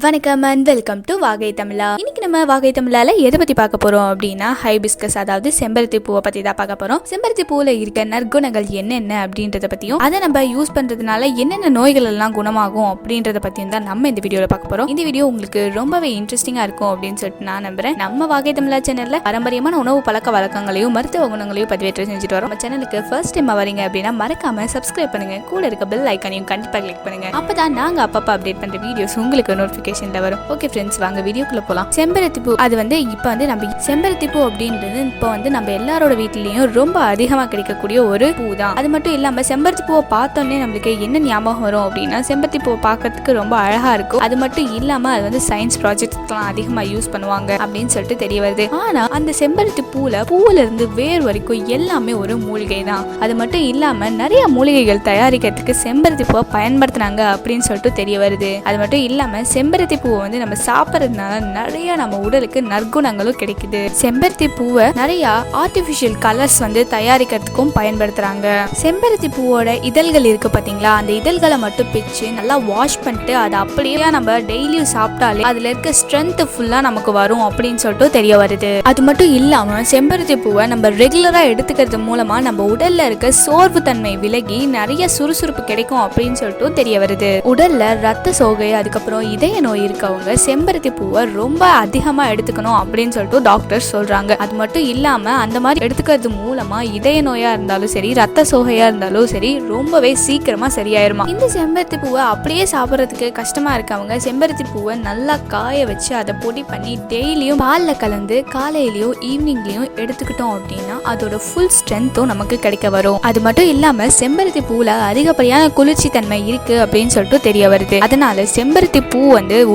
வணக்கம் and welcome to வாகை தமிழா. இன்னைக்கு நம்ம வாகை தமிழால எதை பத்தி பார்க்க போறோம் அப்படின்னா ஹைபிஸ்கஸ், அதாவது செம்பருத்தி பூவை பத்தி தான் பார்க்க போறோம். செம்பருத்தி பூவில் இருக்க நற்குணங்கள் என்னென்ன அப்படின்றத பத்தியும் அதை நம்ம யூஸ் பண்றதுனால என்னென்ன நோய்கள் எல்லாம் குணமாகும் அப்படின்றத பத்தியும் தான் நம்ம இந்த வீடியோல பார்க்க போறோம். இந்த வீடியோ உங்களுக்கு ரொம்பவே இன்ட்ரெஸ்டிங்கா இருக்கும் அப்படின்னு சொல்லிட்டு நான் நம்புறேன். நம்ம வாகை தமிழா சேனல்ல பாரம்பரியமான உணவு பழக்க வழக்கங்களையும் மருத்துவ குணங்களையும் பதிவேற்றம் செஞ்சுட்டு வரோம். நம்ம சேனலுக்கு ஃபர்ஸ்ட் டைம் வரீங்க அப்படின்னா மறக்காம சப்ஸ்கிரைப் பண்ணுங்க, கூட இருக்க பெல் ஐக்கானையும் கண்டிப்பா கிளிக் பண்ணுங்க. அப்பதான் நாங்க அப்பப்ப அப்டேட் பண்ற வீடியோஸ் உங்களுக்கு நோட்டிபிகேஷன் வரும். ஓகே ஃப்ரெண்ட்ஸ், வாங்க வீடியோக்குள்ள போலாம். செம்பருத்தி பூ, அது இப்போ நம்ம செம்பருத்தி பூ அப்படின்றது நம்ம எல்லாரோட வீட்லயும் ரொம்ப அதிகமா கிடைக்கக்கூடிய ஒரு பூ தான். அது மட்டும் இல்லாம செம்பருத்தி பூவை பார்த்தோன்னே நம்மளுக்கு என்ன ஞாபகம் வரும் அப்படின்னா செம்பருத்தி பூவை பார்க்கறதுக்கு ரொம்ப அழகா இருக்கும். அது மட்டும் இல்லாம அது சயின்ஸ் ப்ராஜெக்ட்ஸ்லாம் அதிகமா யூஸ் பண்ணுவாங்க அப்படின்னு சொல்லிட்டு தெரிய வருது. ஆனா அந்த செம்பருத்தி பூல இருந்து வேர் வரைக்கும் எல்லாமே ஒரு மூலிகை தான். அது மட்டும் இல்லாம நிறைய மூலிகைகள் தயாரிக்கிறதுக்கு செம்பருத்தி பூவை பயன்படுத்தினாங்க அப்படின்னு சொல்லிட்டு தெரிய வருது. அது மட்டும் இல்லாம செம்பருத்தி பூவை நம்ம சாப்பிட்றதுனால நிறைய நம்ம உடலுக்கு நற்குணங்களும் கிடைக்குது. செம்பருத்தி பூவை நிறைய ஆர்டிபிஷியல் கலர்ஸ் தயாரிக்கிறதுக்கும் பயன்படுத்துறாங்க. செம்பருத்தி பூவோட இதழ்கள் இருக்கு பாத்தீங்களா, அந்த இதழ்களை மட்டும் பிச்சு நல்லா வாஷ் பண்ணிட்டு அதை அப்படியே நம்ம டெய்லியும் சாப்பிட்டாலே அதுல இருக்க ஸ்ட்ரென்த் ஃபுல்லா நமக்கு வரும் அப்படின்னு சொல்லிட்டு தெரிய வருது. அது மட்டும் இல்லாம செம்பருத்தி பூவை நம்ம ரெகுலரா எடுத்துக்கிறது மூலமா நம்ம உடல்ல இருக்க சோர்வு தன்மை விலகி நிறைய சுறுசுறுப்பு கிடைக்கும் அப்படின்னு சொல்லிட்டு தெரிய வருது. உடல்ல ரத்த சோகை, அதுக்கப்புறம் இதய நோய் இருக்கவங்க செம்பருத்தி பூவை ரொம்ப அதிகமா எடுத்துக்கணும் அப்படின்னு சொல்லிட்டு டாக்டர் சொல்றாங்க. அது மட்டும் இல்லாம அந்த மாதிரி எடுத்துக்கிறது மூலமா இதய நோயா இருந்தாலும் சரி, ரத்த சோகையா இருந்தாலும் சரி, ரொம்பவே சீக்கிரமா சரியாயிருமா. இந்த செம்பருத்தி பூவை அப்படியே சாப்பிட்றதுக்கு கஷ்டமா இருக்கவங்க செம்பருத்தி பூவை நல்லா காய வச்சு அதை பொடி பண்ணி டெய்லியும் பால்ல கலந்து காலையிலயும் ஈவினிங்லயும் எடுத்துக்கிட்டோம் அப்படின்னா அதோட ஃபுல் ஸ்ட்ரென்த்தும் நமக்கு கிடைக்க வரும். அது மட்டும் இல்லாம செம்பருத்தி பூல அதிகப்படியான குளிர்ச்சி தன்மை இருக்கு அப்படின்னு சொல்லிட்டு தெரிய வருது. அதனால செம்பருத்தி பூ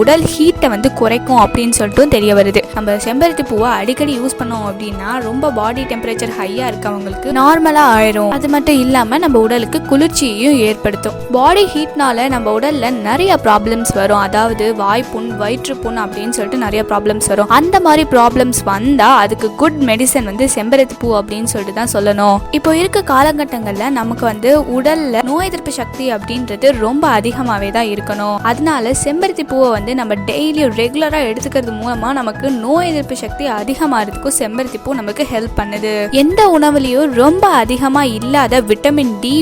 உடல் ஹீட்டை குறைக்கும் அப்படின்னு சொல்லிட்டு தெரிய வருது. நம்ம செம்பருத்தி பூவை அடிக்கடி யூஸ் பண்ணோம் அப்படின்னா ரொம்ப பாடி டெம்பரேச்சர் ஹையா இருக்கவங்களுக்கு நார்மலா ஆயிரும். அது மட்டும் இல்லாம நம்ம உடலுக்கு குளிர்ச்சியையும் ஏற்படுத்தும். பாடி ஹீட்னால நம்ம உடல்ல நிறைய ப்ராப்ளம்ஸ் வரும். அதாவது வாய்ப்புண், வயிற்றுப்புண் அப்படின்னு சொல்லிட்டு நிறைய ப்ராப்ளம்ஸ் வரும். அந்த மாதிரி ப்ராப்ளம்ஸ் வந்தா அதுக்கு குட் மெடிசன் செம்பருத்தி பூ அப்படின்னு சொல்லிட்டு தான் சொல்லணும். இப்போ இருக்க காலகட்டங்கள்ல நமக்கு உடல்ல நோய் எதிர்ப்பு சக்தி அப்படின்றது ரொம்ப அதிகமாவே தான் இருக்கணும். அதனால செம்பருத்தி பூவை நம்ம டெய்லியும் ரெகுலரா எடுத்துக்கிறது மூலமா நமக்கு நோய் எதிர்ப்பு சக்தி அதிகமாகிறதுக்கும் செம்பருத்தி பூ நமக்கு ஹெல்ப் பண்ணுது. எந்த உணவுலயும் ரொம்ப அதிகமா இல்லாத விட்டமின் டி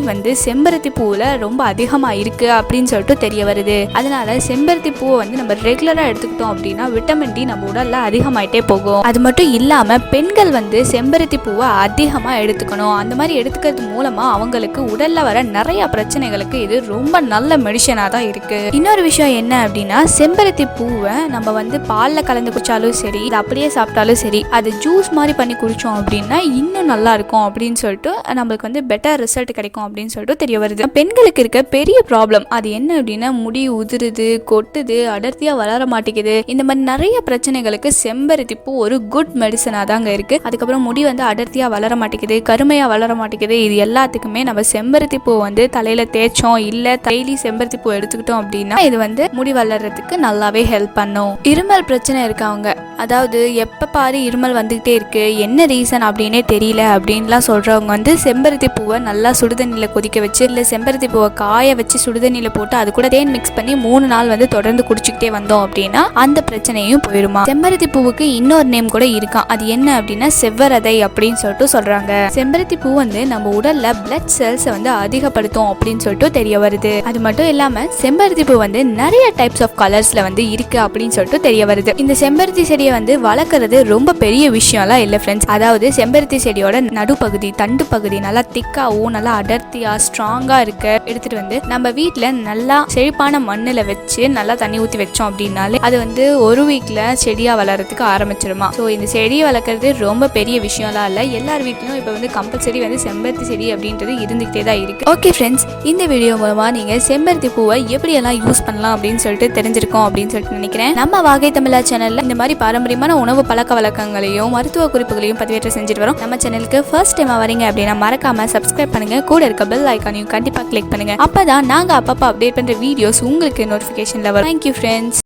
செம்பருத்தி பூவுல ரொம்ப அதிகமா இருக்கு அப்படின்னு சொல்லிட்டு தெரிய வருது. அதனால செம்பருத்தி பூவை நம்ம ரெகுலரா எடுத்துக்கிட்டோம் அப்படின்னா விட்டமின் டி நம்ம உடல்ல அதிகமாயிட்டே போகும். அது மட்டும் இல்லாம பெண்கள் செம்பருத்தி பூவை அதிகமா எடுத்துக்கணும். அந்த மாதிரி எடுத்துக்கிறது மூலமா அவங்களுக்கு உடல்ல வர நிறைய பிரச்சனைகளுக்கு இது ரொம்ப நல்ல மெடிசனா தான் இருக்கு. இன்னொரு விஷயம் என்ன அப்படின்னா செம்பருத்தி பூவை நம்ம பால்ல கலந்து குடிச்சாலும் சரி, அப்படியே சாப்பிட்டாலும் சரி, அது ஜூஸ் மாதிரி பண்ணி குடிச்சோம் அப்படின்னா இன்னும் நல்லா இருக்கும் அப்படின்னு சொல்லிட்டு நம்மளுக்கு பெட்டர் ரிசல்ட் கிடைக்கும் அப்படின்னு சொல்லிட்டு தெரிய வருது. பெண்களுக்கு இருக்க பெரிய ப்ராப்ளம் அது என்ன அப்படின்னா முடி உதிருது, கொட்டுது, அடர்த்தியா வளர மாட்டேங்குது. இந்த மாதிரி நிறைய பிரச்சனைகளுக்கு செம்பருத்தி பூ ஒரு குட் மெடிசனா தாங்க இருக்கு. அதுக்கப்புறம் முடி அடர்த்தியா வளர மாட்டேங்குது, கருமையா வளர மாட்டேங்குது, இது எல்லாத்துக்குமே நம்ம செம்பருத்தி பூ தலையில தேய்ச்சோம் இல்ல டெய்லி செம்பருத்தி பூ எடுத்துக்கிட்டோம் அப்படின்னா இது முடி வளர்றதுக்கு நல்லாவே ஹெல்ப் பண்ணும். இருமல் பிரச்சனை இருக்கவங்க, அதாவது எப்ப பாரு இருமல் வந்துகிட்டே இருக்கு, என்ன ரீசன் அப்படின்னே தெரியல அப்படின்லாம் சொல்றவங்க செம்பருத்தி பூவை நல்லா சுடுதண்ணில கொதிக்க வச்சு இல்ல செம்பருத்தி பூவை காய வச்சு சுடுதண்ணில போட்டு அது கூட தேன் மிக்ஸ் பண்ணி 3 நாள் தொடர்ந்து குடிச்சுக்கிட்டே வந்தோம் அப்படின்னா அந்த பிரச்சனையும் போயிருமா. செம்பருத்தி பூவுக்கு இன்னொரு நேம் கூட இருக்கான். அது என்ன அப்படின்னா செவ்வரதை அப்படின்னு சொல்லிட்டு சொல்றாங்க. செம்பருத்தி பூ நம்ம உடல்ல பிளட் செல்ஸ் அதிகப்படுத்தும் அப்படின்னு சொல்லிட்டு தெரிய வருது. அது மட்டும் இல்லாம செம்பருத்தி பூ நிறைய டைப்ஸ் ஆஃப் கலர்ஸ்ல இருக்கு அப்படின்னு சொல்லிட்டு தெரிய வருது. இந்த செம்பருத்தி செடியை வளர்க்கறது ரொம்ப பெரிய விஷயம்லாம் இல்ல ஃப்ரெண்ட்ஸ். அதாவது செம்பருத்தி செடியோட நடுப்பகுதி, தண்டு பகுதி நல்லா திக்காவும் நல்லா அடர்த்தியா ஸ்ட்ராங்கா இருக்க எடுத்துட்டு நம்ம வீட்டுல நல்லா செழிப்பான மண்ணுல வச்சு நல்லா தண்ணி ஊத்தி வச்சோம் அப்படின்னாலே அது ஒரு வீக்ல செடியா வளர்றதுக்கு ஆரம்பிச்சிருமா. ஸோ இந்த செடியை வளர்க்கறது ரொம்ப பெரிய விஷயம்லாம் இல்ல. எல்லார் வீட்லயும் இப்ப கம்பல்சரி செம்பருத்தி செடி அப்படின்றது இருந்துகிட்டே தான் இருக்கு. ஓகே ஃப்ரெண்ட்ஸ், இந்த வீடியோ மூலமா நீங்க செம்பருத்தி பூவை எப்படி எல்லாம் யூஸ் பண்ணலாம் அப்படின்னு சொல்லிட்டு தெரிஞ்சிருக்கோம் அப்படின்னு சொல்லிட்டு நினைக்கிறேன். நம்ம வாகை தமிழா சேனல்ல இந்த மாதிரி பாரம்பரியமான உணவு பழக்க வழக்கங்களையும் மருத்துவ குறிப்புகளையும் பதிவேற்றம் செஞ்சுட்டு வரோம். நம்ம சேனலுக்கு ஃபர்ஸ்ட் டைம் வரீங்க அப்படின்னா மறக்காம சப்ஸ்கிரைப் பண்ணுங்க, கூட இருக்க பெல் ஐக்கானையும் கண்டிப்பா கிளிக் பண்ணுங்க. அப்பதான் நாங்க அப்பப்ப அப்டேட் பண்ற வீடியோஸ் உங்களுக்கு நோட்டிபிகேஷன்ல வரும். Thank you friends.